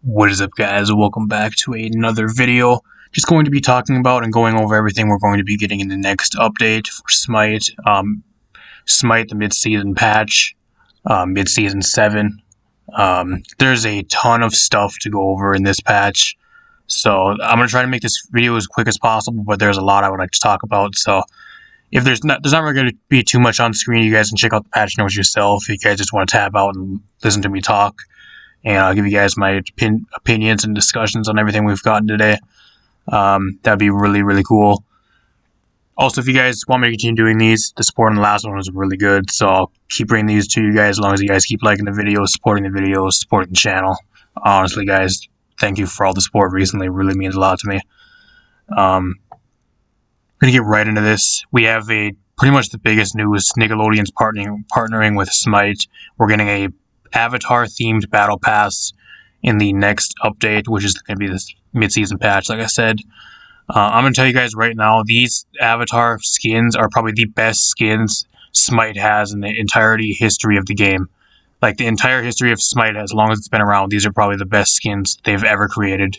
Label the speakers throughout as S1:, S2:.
S1: What is up, guys? Welcome back to another video. Just going to be talking about and going over everything we're going to be getting in the next update for Smite. Smite, the mid-season patch, mid-season 7. There's a ton of stuff to go over in this patch, so I'm going to try to make this video as quick as possible, but there's a lot I would like to talk about, so if there's not really going to be too much on screen, you guys can check out the patch notes yourself. If you guys just want to tab out and listen to me talk, and I'll give you guys my opinions and discussions on everything we've gotten today. That'd be really, really cool. Also, if you guys want me to continue doing these, the support on the last one was really good, so I'll keep bringing these to you guys as long as you guys keep liking the videos, supporting the channel. Honestly, guys, thank you for all the support recently. It really means a lot to me. I'm gonna get right into this. We have pretty much the biggest news. Nickelodeon's partnering with Smite. We're getting a Avatar-themed battle pass in the next update, which is going to be this mid-season patch, like I said. I'm going to tell you guys right now, these Avatar skins are probably the best skins Smite has in the entirety history of the game. Like, the entire history of Smite, as long as it's been around, these are probably the best skins they've ever created.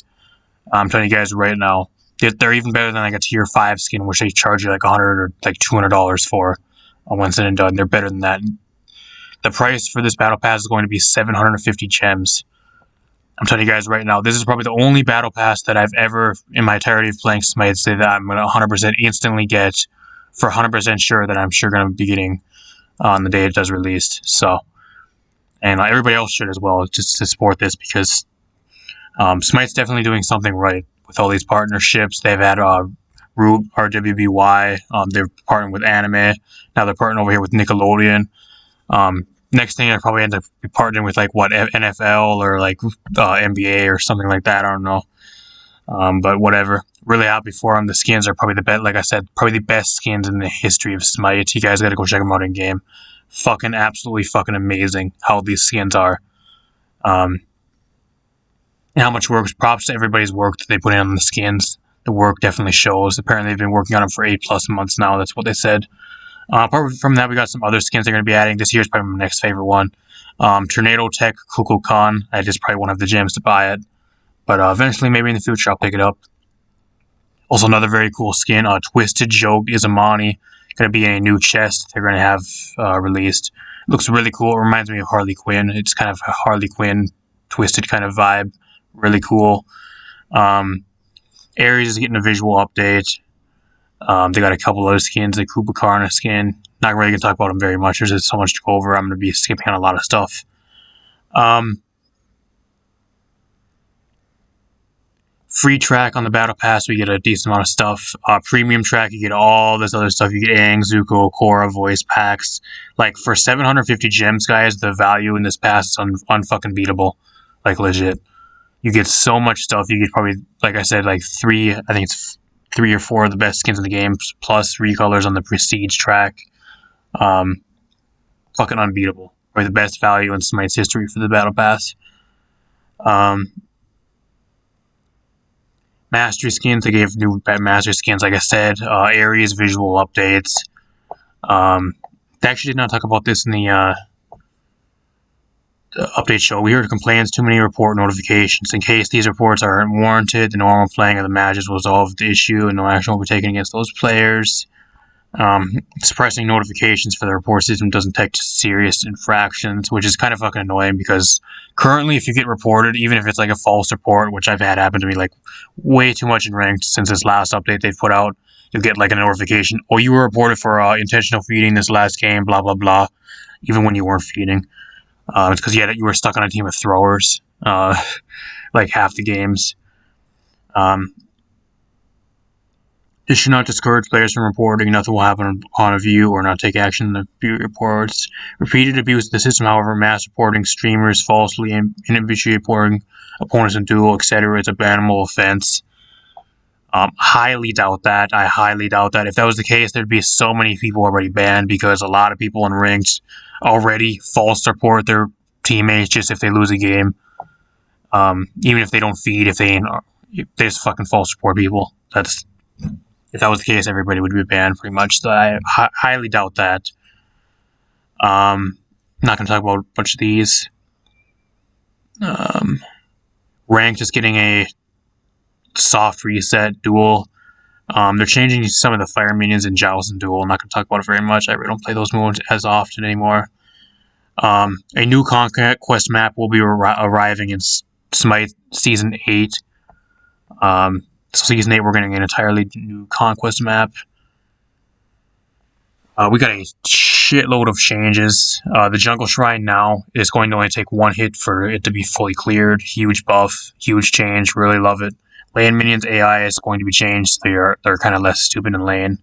S1: I'm telling you guys right now. They're even better than like a tier 5 skin, which they charge you like $100 or like $200 for when said and done. They're better than that. The price for this battle pass is going to be 750 gems. I'm telling you guys right now, this is probably the only battle pass that I've ever, in my entirety of playing Smite, say that I'm going to 100% instantly get for 100% sure that I'm sure going to be getting on the day it does release. So, and everybody else should as well, just to support this, because Smite's definitely doing something right with all these partnerships. They've had RWBY, they're partnering with anime, now they're partnering over here with Nickelodeon. Next thing I probably end up partnering with like NFL or like NBA or something like that. I don't know, but whatever. Really happy for them. The skins are probably the best. Like I said, probably the best skins in the history of Smite. You guys got to go check them out in game. Fucking absolutely fucking amazing how these skins are. And how much work. Props to everybody's work that they put in on the skins. The work definitely shows. Apparently they've been working on them for 8+ months now. That's what they said. Apart from that, we got some other skins they're going to be adding. This year's probably my next favorite one. Tornado Tech Kukulkan. I just probably won't have the gems to buy it. But eventually, maybe in the future, I'll pick it up. Also, another very cool skin. Twisted Joke Izamani. Going to be in a new chest they're going to have released. It looks really cool. It reminds me of Harley Quinn. It's kind of a Harley Quinn twisted kind of vibe. Really cool. Ares is getting a visual update. They got a couple other skins, the Kubakarna skin. Not really going to talk about them very much. There's just so much to go over. I'm going to be skipping on a lot of stuff. Free track on the Battle Pass, we get a decent amount of stuff. Premium track, you get all this other stuff. You get Aang, Zuko, Korra, voice packs. Like, for 750 gems, guys, the value in this pass is unfucking beatable. Like, legit. You get so much stuff. You get probably, like I said, like I think it's 3 or 4 of the best skins in the game, plus recolors on the Prestige track. Fucking unbeatable. Probably the best value in Smite's history for the Battle Pass. Mastery skins, they gave new Mastery skins, like I said. Ares visual updates. They actually did not talk about this in the update show. We heard complaints, too many report notifications. In case these reports aren't warranted, the normal playing of the matches will resolve the issue and no action will be taken against those players. Suppressing notifications for the report system doesn't detect serious infractions, which is kind of fucking annoying because currently if you get reported, even if it's like a false report, which I've had happen to me like way too much in ranked since this last update they've put out, you'll get like a notification, oh, you were reported for intentional feeding this last game, blah blah blah, even when you weren't feeding. It's because you were stuck on a team of throwers, like half the games. This should not discourage players from reporting. Nothing will happen on a view or not take action in the view reports. Repeated abuse of the system, however, mass reporting streamers falsely and individually reporting opponents in duel, etc. is a bannable offense. Highly doubt that. I highly doubt that. If that was the case, there'd be so many people already banned because a lot of people in ranked already false report their teammates just if they lose a game. Even if they don't feed, if they just fucking false report people. If that was the case, everybody would be banned pretty much. So I highly doubt that. I'm not going to talk about a bunch of these. Ranked is getting a soft reset duel. They're changing some of the fire minions in Joust and Duel. I'm not going to talk about it very much. I really don't play those modes as often anymore. A new conquest map will be arriving in Smite Season 8. So Season 8, we're getting an entirely new conquest map. We got a shitload of changes. The Jungle Shrine now is going to only take one hit for it to be fully cleared. Huge buff, huge change. Really love it. Lane minions AI is going to be changed. They're kind of less stupid in lane.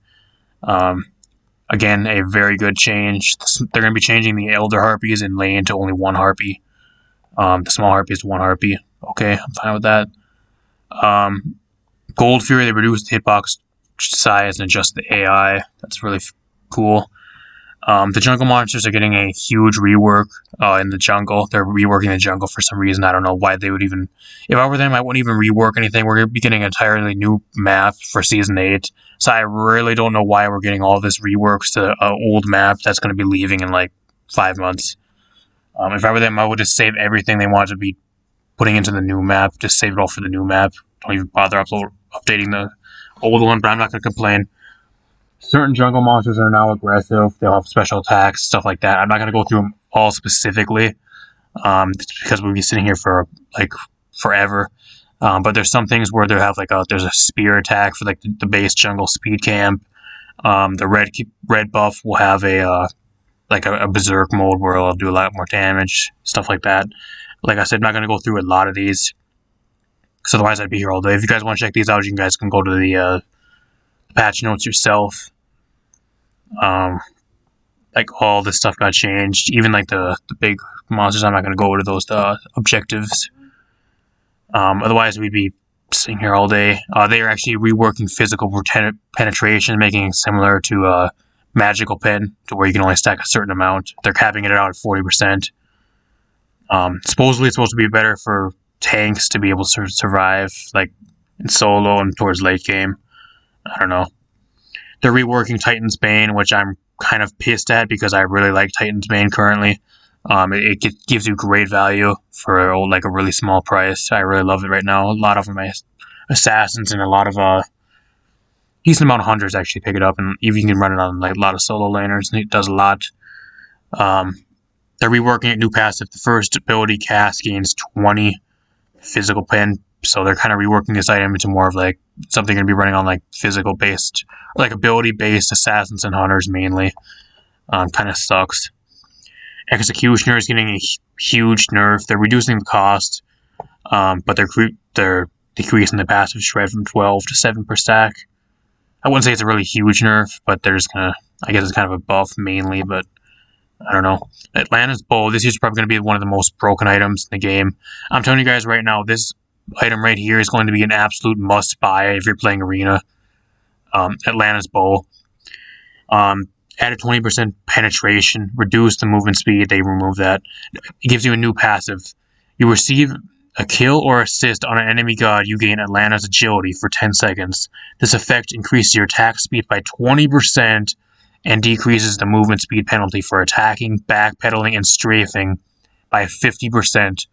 S1: Again, a very good change. They're going to be changing the Elder Harpies in lane to only one Harpy. The small Harpy is one Harpy. Okay, I'm fine with that. Gold Fury, they reduced the hitbox size and adjust the AI. That's really cool. The jungle monsters are getting a huge rework in the jungle. They're reworking the jungle for some reason. I don't know why they would even... If I were them, I wouldn't even rework anything. We're going to be getting an entirely new map for Season 8. So I really don't know why we're getting all this reworks to an old map that's going to be leaving in like 5 months. If I were them, I would just save everything they want to be putting into the new map. Just save it all for the new map. Don't even bother updating the old one, but I'm not going to complain. Certain jungle monsters are now aggressive. They'll have special attacks, stuff like that. I'm not going to go through them all specifically, because we'll be sitting here for like forever. But there's some things where they have like there's a spear attack for like the base jungle speed camp. The red buff will have a berserk mode where it'll do a lot more damage, stuff like that. Like I said, I'm not going to go through a lot of these, because otherwise I'd be here all day. If you guys want to check these out, you guys can go to the patch notes yourself. Like all this stuff got changed, even like the big monsters. I'm not going to go over to those objectives. Otherwise we'd be sitting here all day. They are actually reworking physical penetration, making it similar to magical pen, to where you can only stack a certain amount. They're capping it out at 40%. Supposedly it's supposed to be better for tanks to be able to survive, like in solo and towards late game. I don't know. They're reworking Titan's Bane, which I'm kind of pissed at because I really like Titan's Bane currently. It gives you great value for like a really small price. I really love it right now. A lot of my assassins and a lot of decent amount of hunters actually pick it up, and even you can run it on like a lot of solo laners, and it does a lot. They're reworking a new passive. The first ability cast gains 20 physical pen, so they're kind of reworking this item into more of like something going to be running on like physical based, or like ability based assassins and hunters mainly. Kind of sucks. Executioner is getting a huge nerf. They're reducing the cost, but they're decreasing the passive shred from 12 to 7 per stack. I wouldn't say it's a really huge nerf, but they're just gonna, I guess it's kind of a buff mainly, but I don't know. Atlanta's Bow, this is probably going to be one of the most broken items in the game. I'm telling you guys right now, this item right here is going to be an absolute must-buy if you're playing Arena. Atlanta's Bow. Added 20% penetration, reduce the movement speed, they remove that. It gives you a new passive. You receive a kill or assist on an enemy god, you gain Atlanta's Agility for 10 seconds. This effect increases your attack speed by 20%, and decreases the movement speed penalty for attacking, backpedaling, and strafing by 50%.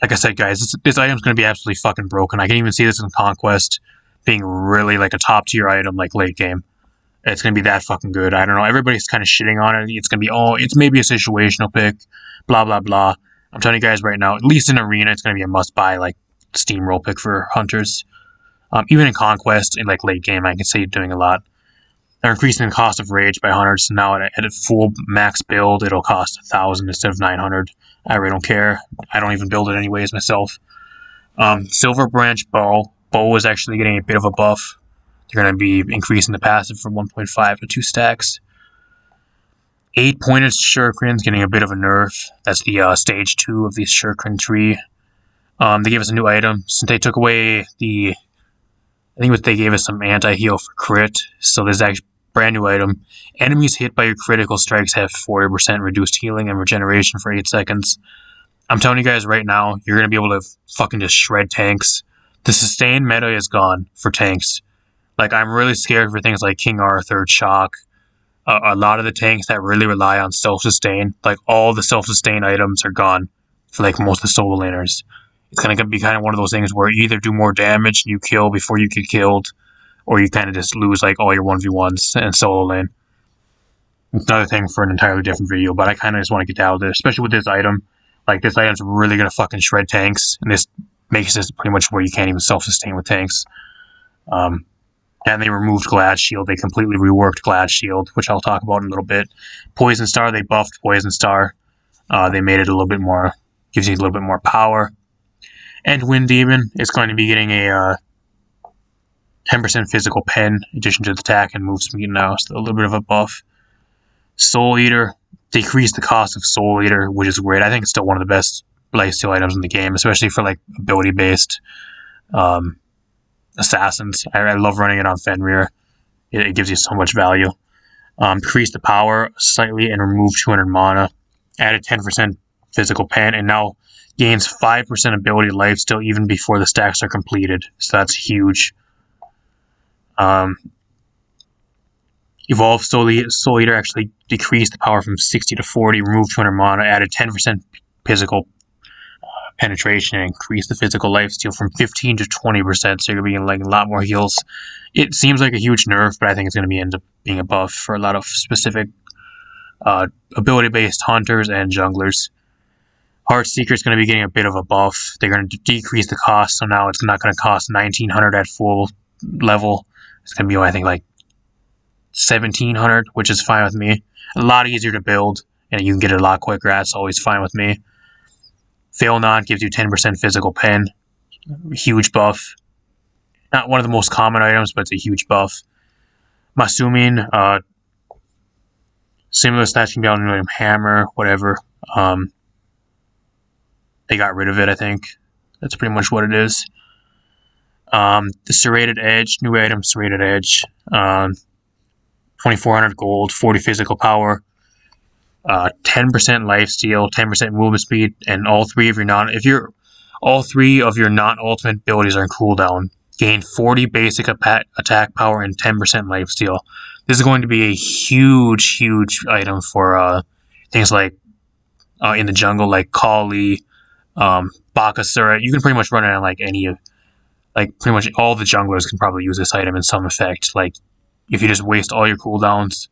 S1: Like I said, guys, this item's going to be absolutely fucking broken. I can even see this in Conquest being really like a top tier item, like late game. It's going to be that fucking good. I don't know. Everybody's kind of shitting on it. It's going to be, oh, it's maybe a situational pick, blah, blah, blah. I'm telling you guys right now, at least in Arena, it's going to be a must-buy, like, steamroll pick for hunters. Even in Conquest, in like late game, I can see it doing a lot. They're increasing the cost of Rage by hunters. So now at a full max build, it'll cost 1,000 instead of 900. I really don't care. I don't even build it anyways myself. Silver Branch Bow. Bow is actually getting a bit of a buff. They're going to be increasing the passive from 1.5 to 2 stacks. 8-pointed Shurikens getting a bit of a nerf. That's the stage 2 of the Shuriken tree. They gave us a new item. Since they took away the... I think they gave us some anti-heal for crit. So there's actually brand new item. Enemies hit by your critical strikes have 40% reduced healing and regeneration for 8 seconds. I'm telling you guys right now, you're going to be able to fucking just shred tanks. The sustain meta is gone for tanks. Like, I'm really scared for things like King Arthur, Shock. A lot of the tanks that really rely on self-sustain, like all the self-sustain items are gone for like most of the solo laners. it's going to be kind of one of those things where you either do more damage and you kill before you get killed, or you kind of just lose like all your 1v1s and solo lane. It's another thing for an entirely different video, but I kind of just want to get out of this, especially with this item. Like, this item's really going to fucking shred tanks, and this makes this pretty much where you can't even self-sustain with tanks. And they removed Glad Shield. They completely reworked Glad Shield, which I'll talk about in a little bit. Poison Star, they buffed Poison Star. They made it a little bit more, gives you a little bit more power. And Wind Demon is going to be getting a 10% physical pen, in addition to the attack and move speed now, so a little bit of a buff. Soul Eater, decreased the cost of Soul Eater, which is great. I think it's still one of the best lifesteal items in the game, especially for like ability-based assassins. I love running it on Fenrir. It gives you so much value. Decrease the power slightly and remove 200 mana. Added 10% physical pen, and now gains 5% ability lifesteal even before the stacks are completed. So that's huge. Evolved Soul Eater actually decreased the power from 60 to 40, removed 200 mana, added 10% physical penetration, and increased the physical lifesteal from 15 to 20%, so you're going to be getting like a lot more heals. It seems like a huge nerf, but I think it's going to end up being a buff for a lot of specific ability-based hunters and junglers. Heartseeker is going to be getting a bit of a buff. They're going to decrease the cost, so now it's not going to cost 1900 at full level. It's going to be, I think, like 1700, which is fine with me. A lot easier to build, and you can get it a lot quicker. That's always fine with me. Fail Not gives you 10% physical pen. Huge buff. Not one of the most common items, but it's a huge buff. Masumin, similar stats can be on Hammer, whatever. They got rid of it, I think. That's pretty much what it is. The Serrated Edge, new item, Serrated Edge. 2400 gold, 40 physical power, 10% lifesteal, 10% movement speed, and all three of your non-ultimate abilities are in cooldown. Gain 40 basic attack power and 10% lifesteal. This is going to be a huge, huge item for things like in the jungle, like Kali, Bakasura. You can pretty much run it on like any of, like pretty much all the junglers can probably use this item in some effect. Like, if you just waste all your cooldowns,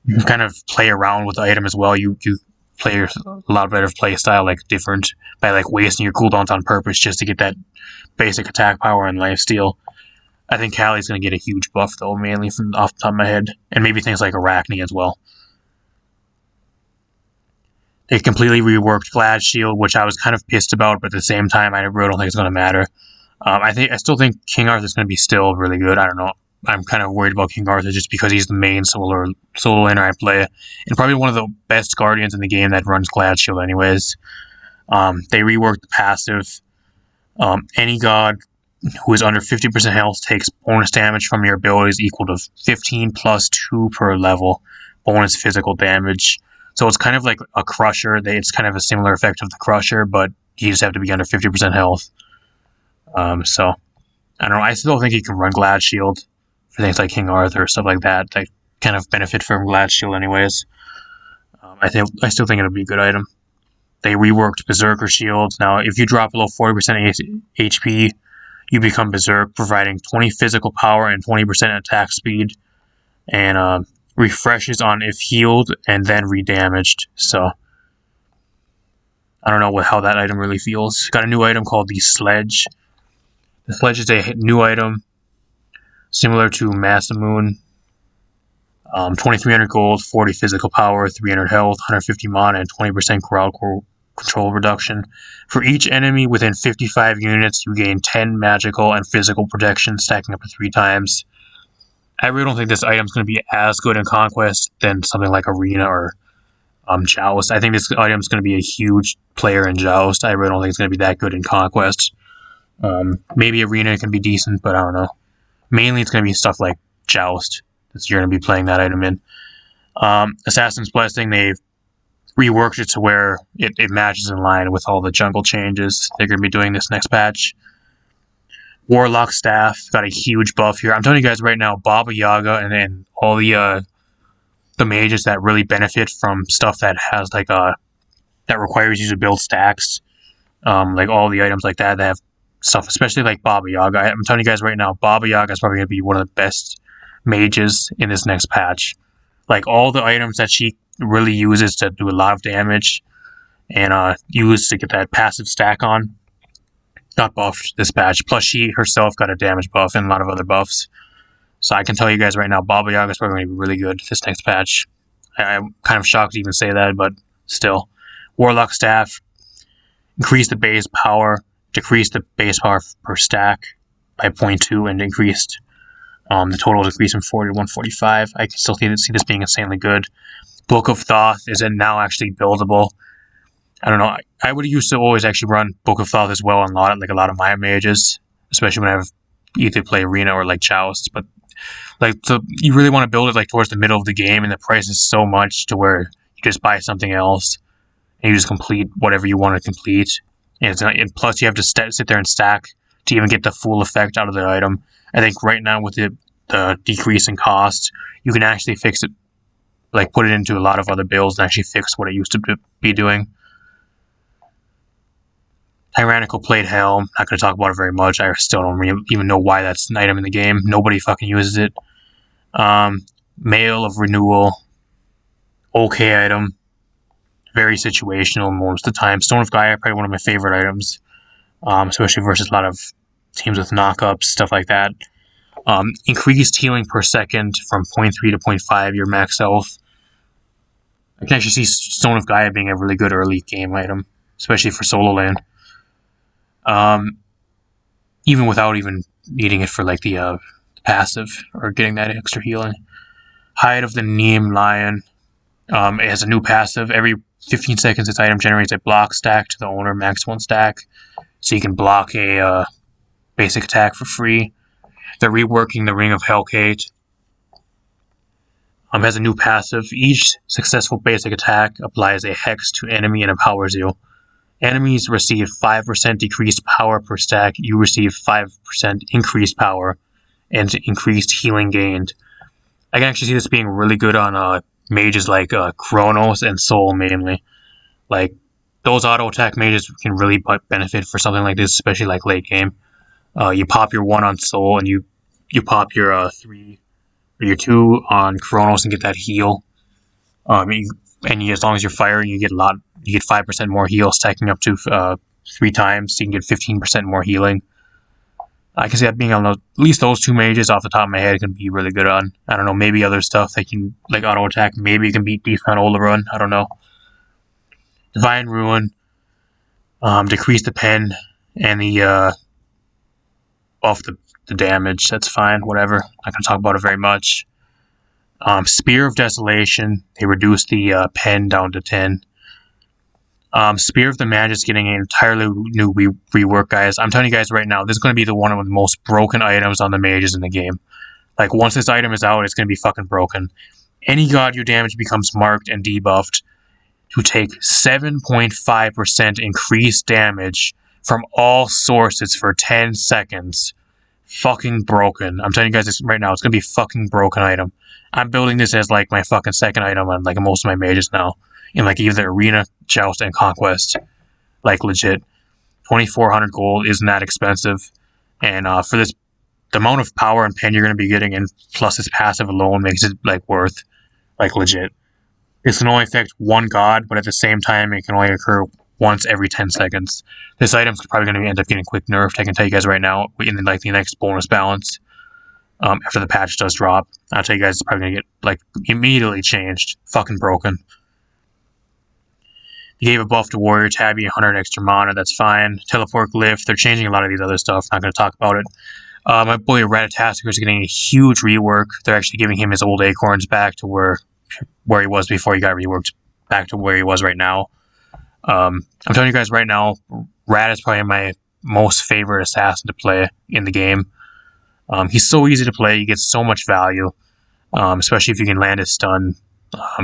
S1: you can kind of play around with the item as well. You play a lot better play style, like different, by like wasting your cooldowns on purpose just to get that basic attack power and lifesteal. I think Kali's going to get a huge buff though, mainly from off the top of my head, and maybe things like Arachne as well. They completely reworked Glad Shield, which I was kind of pissed about, but at the same time, I really don't think it's going to matter. I still think King Arthur's going to be still really good. I don't know. I'm kind of worried about King Arthur just because he's the main solo laner I play, and probably one of the best Guardians in the game that runs Glad Shield anyways. They reworked the passive. Any god who is under 50% health takes bonus damage from your abilities equal to 15 plus 2 per level, bonus physical damage. So it's kind of like a Crusher. It's kind of a similar effect of the Crusher, but you just have to be under 50% health. So, I don't know, I still think you can run Glad Shield for things like King Arthur, stuff like that. They kind of benefit from Glad Shield anyways. I still think it'll be a good item. They reworked Berserker Shields. Now, if you drop below 40% HP, you become Berserk, providing 20 physical power and 20% attack speed, and refreshes on if healed and then redamaged. So, I don't know how that item really feels. Got a new item called the Sledge. The Sledge is a new item, similar to Masamune. 2300 gold, 40 physical power, 300 health, 150 mana, and 20% crowd control reduction. For each enemy within 55 units, you gain 10 magical and physical protection, stacking up to 3 times. I really don't think this item is going to be as good in Conquest than something like Arena or Joust. I think this item is going to be a huge player in Joust. I really don't think it's going to be that good in Conquest. Maybe Arena can be decent, but I don't know. Mainly it's going to be stuff like Joust that you're going to be playing that item in. Assassin's Blessing, they've reworked it to where it matches in line with all the jungle changes. They're going to be doing this next patch. Warlock Staff got a huge buff here. I'm telling you guys right now, Baba Yaga and then all the mages that really benefit from stuff that has like a that requires you to build stacks. Like all the items like that have stuff, especially like Baba Yaga. I'm telling you guys right now, Baba Yaga is probably going to be one of the best mages in this next patch. Like all the items that she really uses to do a lot of damage and use to get that passive stack on got buffed this patch. Plus she herself got a damage buff and a lot of other buffs. So I can tell you guys right now, Baba Yaga is probably going to be really good this next patch. I'm kind of shocked to even say that, but still. Warlock Staff, increase the base power, decrease the base power per stack by 0.2, and increased the total decrease from 40 to 145. I can still see this being insanely good. Book of Thoth is now actually buildable. I don't know. I would used to always actually run Book of Thoth as well on like a lot of my mages, especially when I have either play Arena or like Joust. But like, so you really want to build it like towards the middle of the game, and the price is so much to where you just buy something else and you just complete whatever you want to complete. And plus you have to sit there and stack to even get the full effect out of the item. I think right now with the decrease in cost, you can actually fix it, like put it into a lot of other builds and actually fix what it used to be doing. Tyrannical Plate Helm, not going to talk about it very much. I still don't even know why that's an item in the game. Nobody fucking uses it. Mail of Renewal, okay item. Very situational most of the time. Stone of Gaia, probably one of my favorite items, especially versus a lot of teams with knockups, stuff like that. Increased healing per second from 0.3 to 0.5, your max health. I can actually see Stone of Gaia being a really good early game item, especially for solo lane. Even without even needing it for like the passive or getting that extra healing. Hide of the Neem Lion. It has a new passive. Every 15 seconds, this item generates a block stack to the owner, max 1 stack. So you can block a basic attack for free. They're reworking the Ring of Hellgate. Has a new passive. Each successful basic attack applies a hex to enemy and empowers you. Enemies receive 5% decreased power per stack. You receive 5% increased power and increased healing gained. I can actually see this being really good on mages like Chronos and Soul mainly. Like, those auto attack mages can really benefit for something like this, especially like late game. You pop your 1 on Soul and you pop your 3 or your 2 on Chronos and get that heal. As long as you're firing, you get 5% more heal, stacking up to 3 times, so you can get 15% more healing. I can see that being on at least those 2 mages off the top of my head can be really good on. I don't know, maybe other stuff that can, like auto attack, maybe you can beat decent on Olderun, I don't know. Divine Ruin, decrease the pen and the buff the damage, that's fine, whatever. Not gonna talk about it very much. Spear of Desolation, they reduced the pen down to 10. Spear of the Magic's getting an entirely new rework, guys. I'm telling you guys right now, this is going to be one of the most broken items on the mages in the game. Like, once this item is out, it's going to be fucking broken. Any god you damage becomes marked and debuffed to take 7.5% increased damage from all sources for 10 seconds. Fucking broken. I'm telling you guys this right now, it's going to be a fucking broken item. I'm building this as like my fucking second item on like most of my mages now. In like either Arena, Joust, and Conquest. Like legit. 2,400 gold isn't that expensive. And for this, the amount of power and pen you're going to be getting, and plus its passive alone makes it like worth, like legit. This can only affect 1 god, but at the same time, it can only occur once every 10 seconds. This item's probably going to end up getting quick nerfed. I can tell you guys right now, in like the next bonus balance, after the patch does drop, I'll tell you guys it's probably going to get like immediately changed. Fucking broken. They gave a buff to Warrior Tabby, 100 extra mana, that's fine. Teleport Glyph, they're changing a lot of these other stuff, not going to talk about it. My boy Ratatasker is getting a huge rework. They're actually giving him his old acorns back to where he was before he got reworked, back to where he was right now. I'm telling you guys right now, Rat is probably my most favorite assassin to play in the game. He's so easy to play, you get so much value, especially if you can land his stun.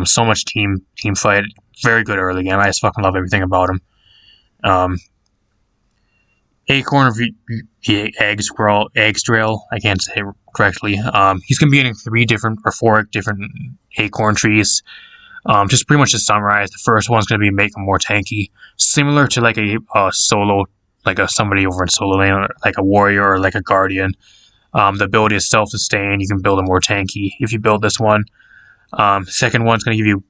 S1: So much team fight. Very good early game. I just fucking love everything about him. Acorn of the Eggstrail. I can't say it correctly. He's gonna be getting 4 different acorn trees. Just pretty much to summarize, the first one's going to be make him more tanky, similar to like a solo, like somebody over in solo lane, like a warrior or like a guardian. The ability is self-sustain. You can build him more tanky if you build this one. Second one's going to give you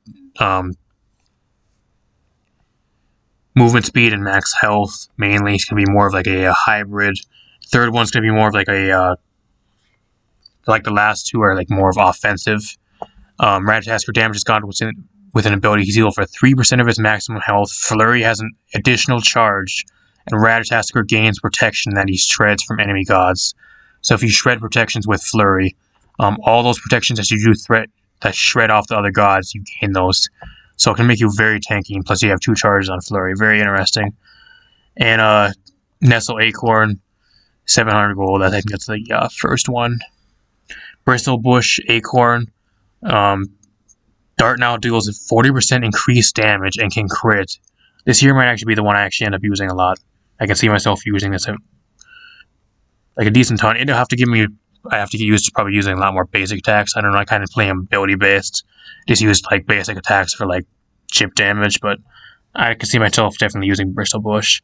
S1: movement speed and max health. Mainly, it's going to be more of like a hybrid. Third one's going to be more of like a like the last two are like more of offensive. Ratatasker damage is gone with an ability. He's healed for 3% of his maximum health. Flurry has an additional charge, and Ratatasker gains protection that he shreds from enemy gods. So if you shred protections with Flurry, all those protections that you do that shred off the other gods, you gain those. So it can make you very tanky, and plus you have 2 charges on Flurry. Very interesting. And Nestle Acorn, 700 gold. I think that's the first one. Bristle Bush Acorn. Dart now deals 40% increased damage and can crit. This here might actually be the one I actually end up using a lot. I can see myself using this like a decent ton. It'll have to give me. I have to get used to probably using a lot more basic attacks. I don't know. I kind of play them ability based. Just use like basic attacks for like chip damage, but I can see myself definitely using Bristle Bush.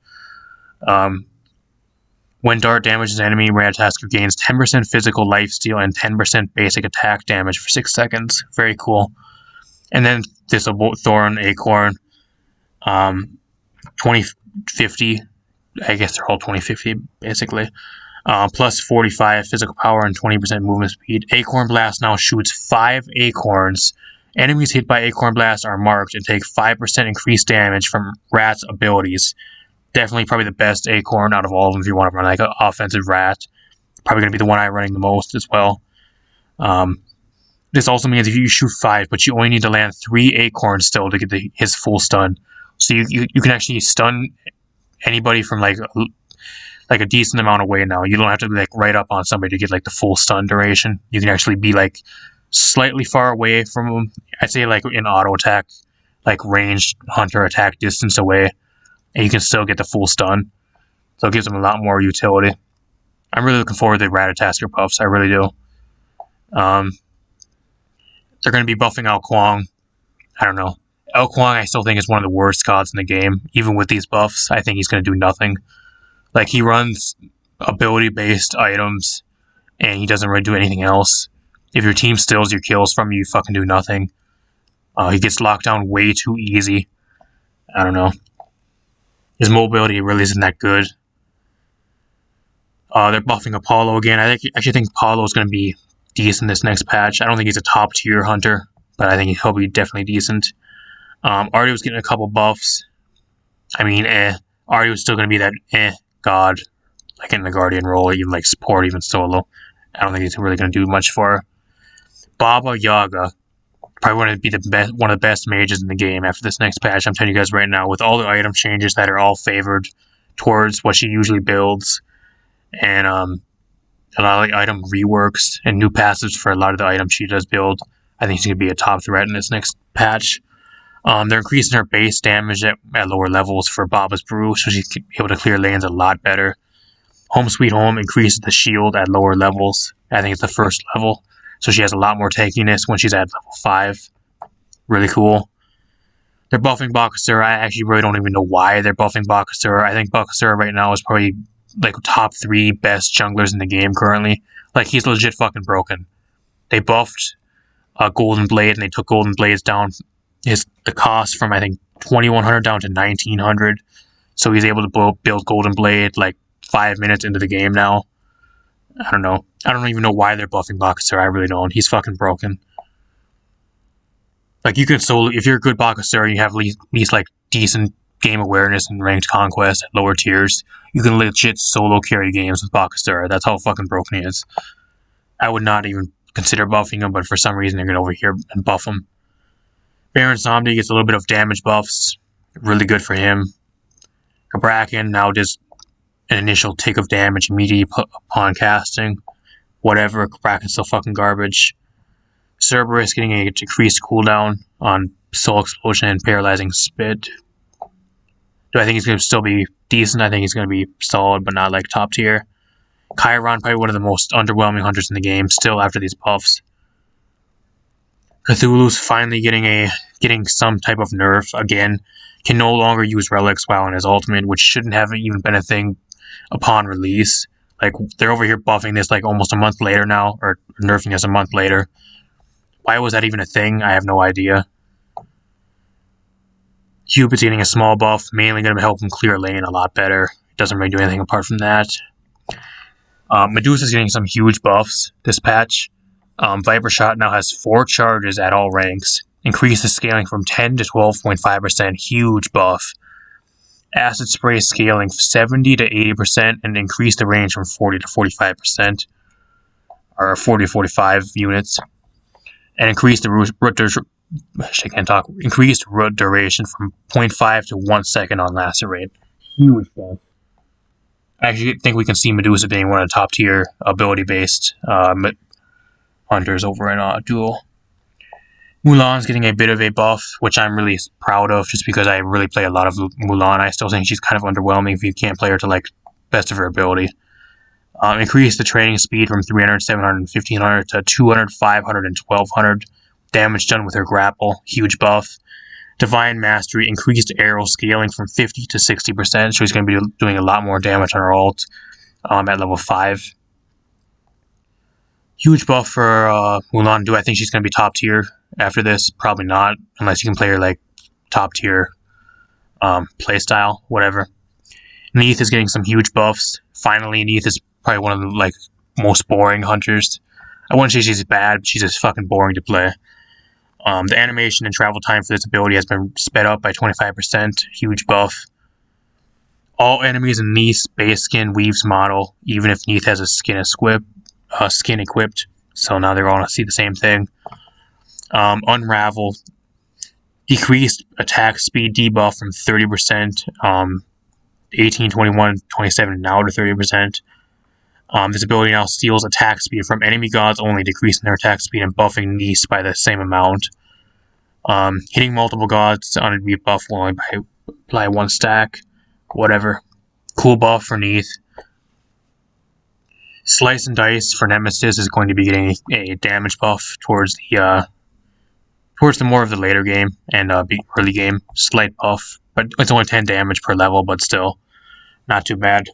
S1: When Dart damages an enemy, Ratatasker gains 10% physical lifesteal and 10% basic attack damage for 6 seconds. Very cool. And then Thorn Acorn, 2050. I guess they're all 2050 basically. Plus 45 physical power and 20% movement speed. Acorn Blast now shoots 5 acorns. Enemies hit by Acorn Blast are marked and take 5% increased damage from Rat's abilities. Definitely probably the best Acorn out of all of them if you want to run like an offensive Rat. Probably going to be the one I'm running the most as well. This also means if you shoot 5, but you only need to land 3 acorns still to get his full stun. So you can actually stun anybody from like a decent amount away now. You don't have to be like right up on somebody to get like the full stun duration. You can actually be like slightly far away from them. I'd say like in auto attack, like ranged hunter attack distance away, and you can still get the full stun. So it gives them a lot more utility. I'm really looking forward to the Ratatasker buffs. I really do. They're going to be buffing out Kwong. I don't know. El Kwong I still think is one of the worst gods in the game. Even with these buffs, I think he's going to do nothing. Like, he runs ability-based items, and he doesn't really do anything else. If your team steals your kills from you, you fucking do nothing. He gets locked down way too easy. I don't know. His mobility really isn't that good. They're buffing Apollo again. I actually think Apollo is going to be decent this next patch. I don't think he's a top tier hunter, but I think he'll be definitely decent. Ardio's getting a couple buffs. I mean, Ardio's still going to be that god, like in the Guardian role, even like support, even solo. I don't think he's really going to do much for her. Baba Yaga, probably going to be one of the best mages in the game after this next patch. I'm telling you guys right now, with all the item changes that are all favored towards what she usually builds, and a lot of the item reworks and new passives for a lot of the items she does build, I think she's going to be a top threat in this next patch. They're increasing her base damage at lower levels for Baba's Brew, so she's able to clear lanes a lot better. Home Sweet Home increases the shield at lower levels. I think it's the first level, so she has a lot more tankiness when she's at level 5. Really cool. They're buffing Bakasura. I actually really don't even know why they're buffing Bakasura. I think Bakasura right now is probably like top 3 best junglers in the game currently. Like, he's legit fucking broken. They buffed Golden Blade, and they took Golden Blade's down the cost from I think 2100 down to 1900. So he's able to build Golden Blade like 5 minutes into the game now. I don't know. I don't even know why they're buffing Bakasura. I really don't. He's fucking broken. Like, you can solo, if you're a good Bakasura, you have at least like decent game awareness and ranked conquest at lower tiers, you can legit solo carry games with Bakasura. That's how fucking broken he is. I would not even consider buffing him, but for some reason they're going to over here and buff him. Baron Somni gets a little bit of damage buffs. Really good for him. Kabrakan now does an initial tick of damage immediately upon casting. Whatever, Kabrakan's still fucking garbage. Cerberus getting a decreased cooldown on Soul Explosion and Paralyzing Spit. Do I think he's going to still be decent? I think he's going to be solid, but not like top tier. Chiron, probably one of the most underwhelming hunters in the game, still after these buffs. Cthulhu's finally getting some type of nerf again. Can no longer use relics while in his ultimate, which shouldn't have even been a thing upon release. Like, they're over here buffing this like almost a month later now, or nerfing this a month later. Why was that even a thing? I have no idea. Cupid's getting a small buff, mainly going to help him clear lane a lot better. Doesn't really do anything apart from that. Medusa's getting some huge buffs this patch. Viper Shot now has 4 charges at all ranks. Increase the scaling from 10 to 12.5%. Huge buff. Acid Spray scaling 70 to 80% and increase the range from 40 to 45%. Or 40 to 45 units. And increase the increased root duration from 0.5 to 1 second on Lacerate. Huge buff. I actually think we can see Medusa being one of the top tier ability based hunters over in Duel. Mulan's getting a bit of a buff, which I'm really proud of just because I really play a lot of Mulan. I still think she's kind of underwhelming if you can't play her to like best of her ability. Increase the training speed from 300, 700, 1500 to 200, 500, and 1200. Damage done with her grapple. Huge buff. Divine Mastery. Increased arrow scaling from 50 to 60%. So she's going to be doing a lot more damage on her ult at level 5. Huge buff for Mulan. Do I think she's going to be top tier after this? Probably not, unless you can play her like top tier playstyle, whatever. Neith is getting some huge buffs. Finally, Neith is probably one of the like most boring hunters. I wouldn't say she's bad, but she's just fucking boring to play. The animation and travel time for this ability has been sped up by 25%. Huge buff. All enemies in Neith's base skin weaves model, even if Neith has a skin equipped. So now they're all going to see the same thing. Unravel. Decreased attack speed debuff from 30%, 18, 21, 27, now to 30%. This ability now steals attack speed from enemy gods only, decreasing their attack speed and buffing Neith by the same amount. Hitting multiple gods on a buff will only apply 1 stack. Whatever. Cool buff for Neith. Slice and Dice for Nemesis is going to be getting a damage buff towards the more of the later game and early game. Slight buff, but it's only 10 damage per level, but still not too bad.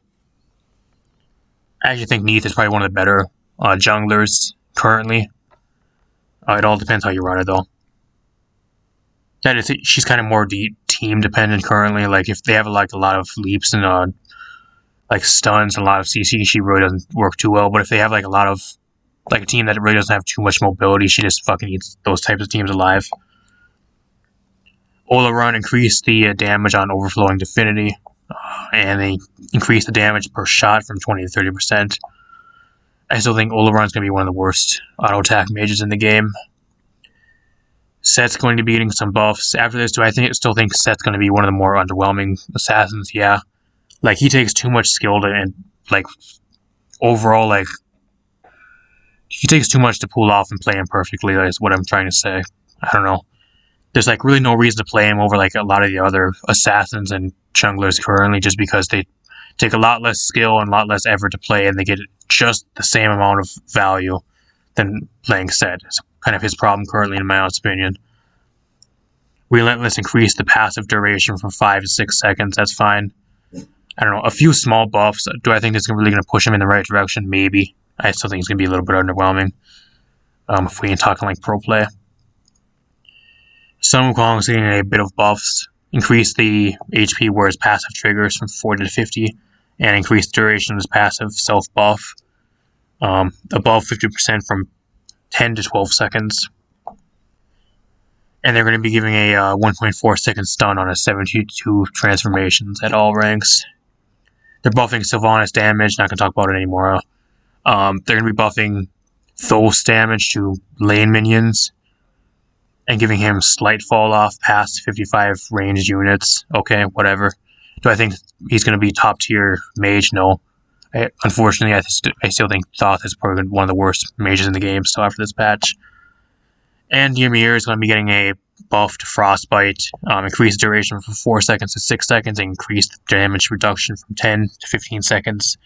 S1: I actually think Neith is probably one of the better junglers currently. It all depends how you run it, though. That is, she's kind of more team dependent currently. Like if they have like a lot of leaps and like stuns and a lot of CC, she really doesn't work too well. But if they have like a lot of like a team that really doesn't have too much mobility, she just fucking eats those types of teams alive. Ola Run increased the damage on Overflowing Divinity, and they increased the damage per shot from 20 to 30%. I still think Ola Run's going to be one of the worst auto attack mages in the game. Set's going to be getting some buffs. After this, do I still think Set's going to be one of the more underwhelming assassins? Yeah. Like, he takes too much skill to, and, like, overall, like, he takes too much to pull off and play him perfectly, is what I'm trying to say. I don't know. There's, like, really no reason to play him over, like, a lot of the other assassins and junglers currently, just because they take a lot less skill and a lot less effort to play, and they get just the same amount of value than playing Set. It's kind of his problem currently, in my honest opinion. Relentless increased the passive duration from 5 to 6 seconds. That's fine. I don't know. A few small buffs. Do I think it's really going to push him in the right direction? Maybe. I still think it's going to be a little bit underwhelming. If we ain't talking like pro play. Sun Wukong is getting a bit of buffs. Increase the HP where his passive triggers from 40 to 50. And increase the duration of his passive self-buff. Above 50% from 10 to 12 seconds. And they're going to be giving a 1.4 second stun on his 72 transformations at all ranks. They're buffing Sylvanas damage, not going to talk about it anymore. They're going to be buffing Thos damage to lane minions. And giving him slight fall off past 55 ranged units. Okay, whatever. Do I think he's going to be top tier mage? No. Unfortunately, I still think Thoth is probably one of the worst mages in the game still after this patch. And Ymir is going to be getting a buff to Frostbite, increased duration from 4 seconds to 6 seconds, and increased damage reduction from 10 to 15 seconds.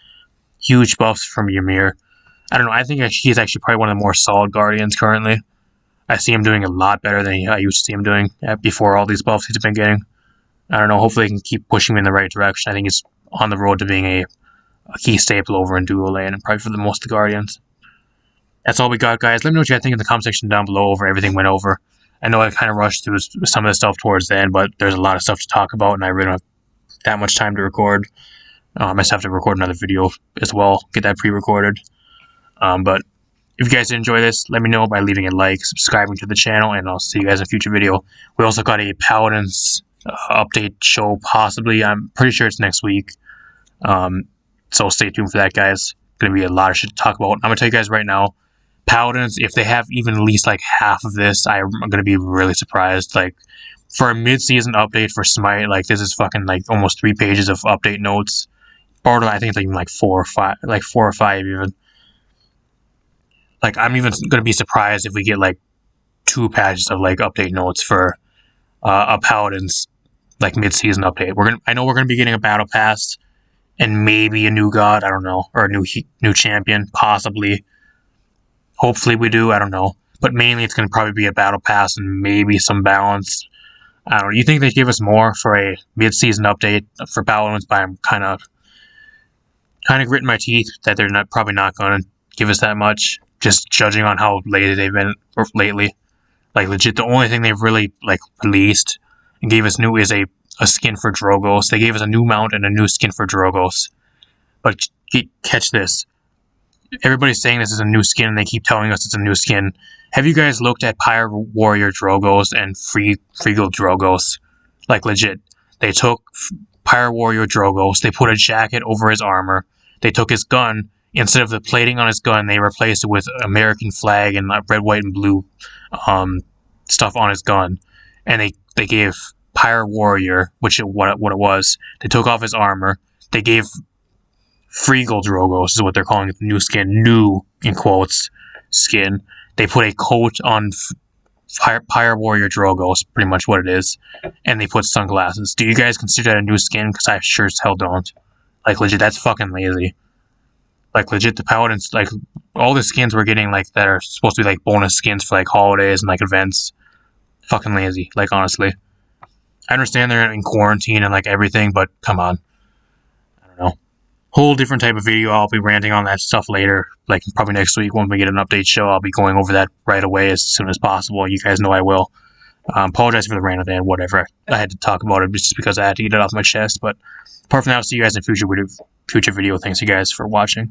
S1: Huge buffs from Ymir. I don't know, I think he's actually probably one of the more solid Guardians currently. I see him doing a lot better than I used to see him doing before all these buffs he's been getting. I don't know. Hopefully, he can keep pushing me in the right direction. I think he's on the road to being a key staple over in duo lane and probably for the most of the Guardians. That's all we got, guys. Let me know what you think in the comment section down below over everything went over. I know I kind of rushed through some of the stuff towards the end, but there's a lot of stuff to talk about, and I really don't have that much time to record. I just have to record another video as well, get that pre-recorded. But if you guys did enjoy this, let me know by leaving a like, subscribing to the channel, and I'll see you guys in a future video. We also got a Paladins update show, possibly. I'm pretty sure it's next week. So stay tuned for that, guys. Going to be a lot of shit to talk about. I'm going to tell you guys right now, Paladins, if they have even at least like half of this, I'm going to be really surprised. Like, for a mid-season update for Smite, like, this is fucking like almost 3 pages of update notes. Or I think it's even like 4 or 5 even. Like, I'm even going to be surprised if we get like 2 pages of like update notes for a Paladins like mid-season update. I know we're going to be getting a battle pass and maybe a new god, I don't know, or a new champion, possibly. Hopefully we do, I don't know. But mainly it's going to probably be a battle pass and maybe some balance. I don't know. You think they'd give us more for a mid-season update for Paladins? But I'm kind of gritting my teeth that they're probably not going to give us that much. Just judging on how lazy they've been lately. Like, legit, the only thing they've really like released and gave us new is a skin for Drogos. They gave us a new mount and a new skin for Drogos. But catch this. Everybody's saying this is a new skin, and they keep telling us it's a new skin. Have you guys looked at Pyre Warrior Drogos and Freeguild Drogos? Like, legit. They took Pyre Warrior Drogos, they put a jacket over his armor, they took his gun, instead of the plating on his gun, they replaced it with American flag and red, white, and blue stuff on his gun. And they gave Pyre Warrior, what it was, they took off his armor, they gave Freeguild Drogos, is what they're calling it, the new skin, new, in quotes, skin. They put a coat on Pyre Warrior Drogos, pretty much what it is, and they put sunglasses. Do you guys consider that a new skin? Because I sure as hell don't. Like, legit, that's fucking lazy. Like, legit, the Paladins, like, all the skins we're getting, like, that are supposed to be, like, bonus skins for, like, holidays and, like, events. Fucking lazy, like, honestly. I understand they're in quarantine and, like, everything, but come on. I don't know. Whole different type of video. I'll be ranting on that stuff later, like probably next week when we get an update show. I'll be going over that right away as soon as possible. You guys know I will. Apologize for the rant at the end, whatever. I had to talk about it just because I had to get it off my chest. But apart from that, I'll see you guys in future video. Thanks you guys for watching.